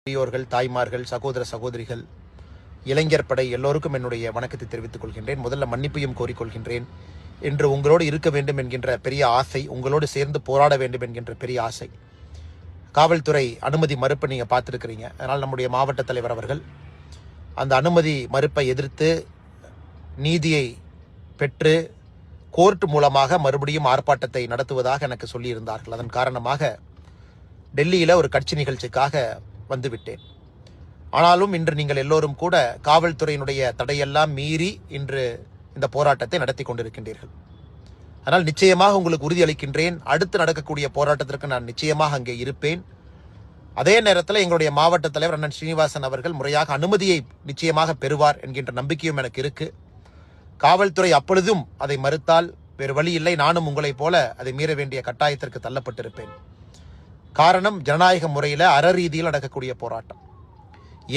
பெரியோர்கள், தாய்மார்கள், சகோதர சகோதரிகள், இளைஞர் படை எல்லோருக்கும் என்னுடைய வணக்கத்தை தெரிவித்துக் கொள்கின்றேன். முதல்ல மன்னிப்பையும் கோரிக்கொள்கின்றேன். என்று உங்களோடு இருக்க வேண்டும் என்கின்ற பெரிய ஆசை, உங்களோடு சேர்ந்து போராட வேண்டும் என்கின்ற பெரிய ஆசை. காவல்துறை அனுமதி மறுப்பை நீங்கள் பார்த்துருக்கிறீங்க. அதனால் நம்முடைய மாவட்ட தலைவர் அவர்கள் அந்த அனுமதி மறுப்பை எதிர்த்து நீதியை பெற்று கோர்ட் மூலமாக மறுபடியும் ஆர்ப்பாட்டத்தை நடத்துவதாக எனக்கு சொல்லியிருந்தார்கள். அதன் காரணமாக டெல்லியில் ஒரு கட்சி நிகழ்ச்சிக்காக வந்துவிட்டேன். ஆனாலும் இன்று நீங்கள் எல்லோரும் கூட காவல்துறையினுடைய தடையெல்லாம் மீறி இன்று இந்த போராட்டத்தை நடத்தி கொண்டிருக்கின்றீர்கள். ஆனால் நிச்சயமாக உங்களுக்கு உறுதியளிக்கின்றேன், அடுத்து நடக்கக்கூடிய போராட்டத்திற்கு நான் நிச்சயமாக அங்கே இருப்பேன். அதே நேரத்தில் எங்களுடைய மாவட்ட தலைவர் அண்ணன் ஸ்ரீனிவாசன் அவர்கள் முறையாக அனுமதியை நிச்சயமாக பெறுவார் என்கின்ற நம்பிக்கையும் எனக்கு இருக்கு. காவல்துறை அப்பொழுதும் அதை மறுத்தால் வேறு வழி இல்லை, நானும் உங்களைப் போல அதை மீற வேண்டிய கட்டாயத்திற்கு தள்ளப்பட்டிருப்பேன். காரணம், ஜனநாயக முறையில் அறரீதியில் நடக்கக்கூடிய போராட்டம்.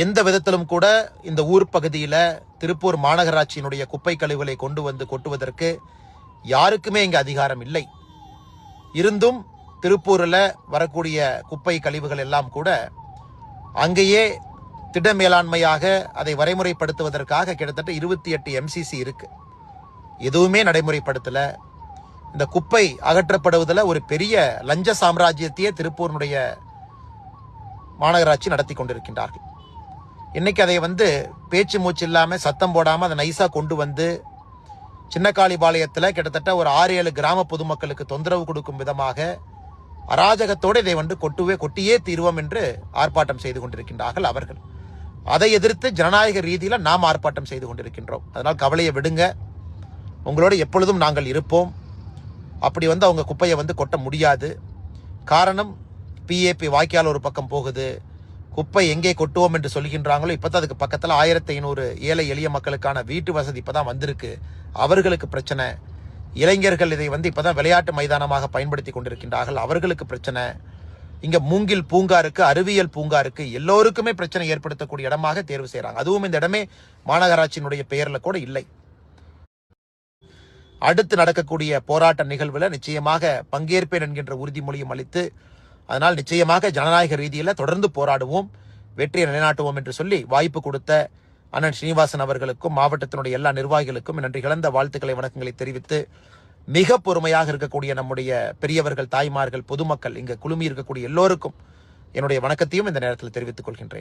எந்த விதத்திலும் கூட இந்த ஊர் பகுதியில் திருப்பூர் மாநகராட்சியினுடைய குப்பை கழிவுகளை கொண்டு வந்து கொட்டுவதற்கு யாருக்குமே இங்கே அதிகாரம் இல்லை. இருந்தும் திருப்பூரில் வரக்கூடிய குப்பை கழிவுகள் எல்லாம் கூட அங்கேயே திட மேலாண்மையாக அதை வரைமுறைப்படுத்துவதற்காக கிட்டத்தட்ட 28 MCC இருக்கு. எதுவுமே நடைமுறைப்படுத்தல. இந்த குப்பை அகற்றப்படுவதில் ஒரு பெரிய லஞ்ச சாம்ராஜ்யத்தையே திருப்பூரினுடைய மாநகராட்சி நடத்தி கொண்டிருக்கின்றார்கள். இன்னைக்கு அதை பேச்சு மூச்சு இல்லாமல் சத்தம் போடாமல் அதை நைஸாக கொண்டு வந்து சின்னக்காளிபாளையத்தில் கிட்டத்தட்ட ஒரு 6-7 கிராம பொதுமக்களுக்கு தொந்தரவு கொடுக்கும் விதமாக அராஜகத்தோடு இதை கொட்டியே தீர்வோம் என்று ஆர்ப்பாட்டம் செய்து கொண்டிருக்கின்றார்கள் அவர்கள். அதை எதிர்த்து ஜனநாயக ரீதியில் நாம் ஆர்ப்பாட்டம் செய்து கொண்டிருக்கின்றோம். அதனால் கவலையை விடுங்க, உங்களோட எப்பொழுதும் நாங்கள் இருப்போம். அப்படி அவங்க குப்பையை கொட்ட முடியாது. காரணம், PAP வாய்க்கால் ஒரு பக்கம் போகுது, குப்பை எங்கே கொட்டுவோம் என்று சொல்கின்றாங்களோ இப்போதான் அதுக்கு பக்கத்தில் 1500 ஏழை எளிய மக்களுக்கான வீட்டு வசதி இப்போதான் வந்திருக்கு. அவர்களுக்கு பிரச்சனை. இளைஞர்கள் இதை இப்போதான் விளையாட்டு மைதானமாக பயன்படுத்தி கொண்டிருக்கின்றார்கள், அவர்களுக்கு பிரச்சனை. இங்க மூங்கில் பூங்கா இருக்கு, அறிவியல் பூங்கா இருக்கு, எல்லோருக்குமே பிரச்சனை ஏற்படுத்தக்கூடிய இடமாக தேர்வு செய்யறாங்க. அதுவும் இந்த இடமே மாநகராட்சியினுடைய பெயர்ல கூட இல்லை. அடுத்து நடக்கக்கூடிய போராட்ட நிகழ்வில் நிச்சயமாக பங்கேற்பேன் என்கின்ற உறுதிமொழியும் அளித்து, அதனால் நிச்சயமாக ஜனநாயக ரீதியில் தொடர்ந்து போராடுவோம், வெற்றியை நிலைநாட்டுவோம் என்று சொல்லி வாய்ப்பு கொடுத்த அண்ணன் ஸ்ரீனிவாசன் அவர்களுக்கும் மாவட்டத்தினுடைய எல்லா நிர்வாகிகளுக்கும் நன்றி கலந்த வாழ்த்துக்களை வணக்கங்களை தெரிவித்து, மிக பொறுமையாக இருக்கக்கூடிய நம்முடைய பெரியவர்கள், தாய்மார்கள், பொதுமக்கள், இங்கு குழுமி இருக்கக்கூடிய எல்லோருக்கும் என்னுடைய வணக்கத்தையும் இந்த நேரத்தில் தெரிவித்துக் கொள்கின்றேன்.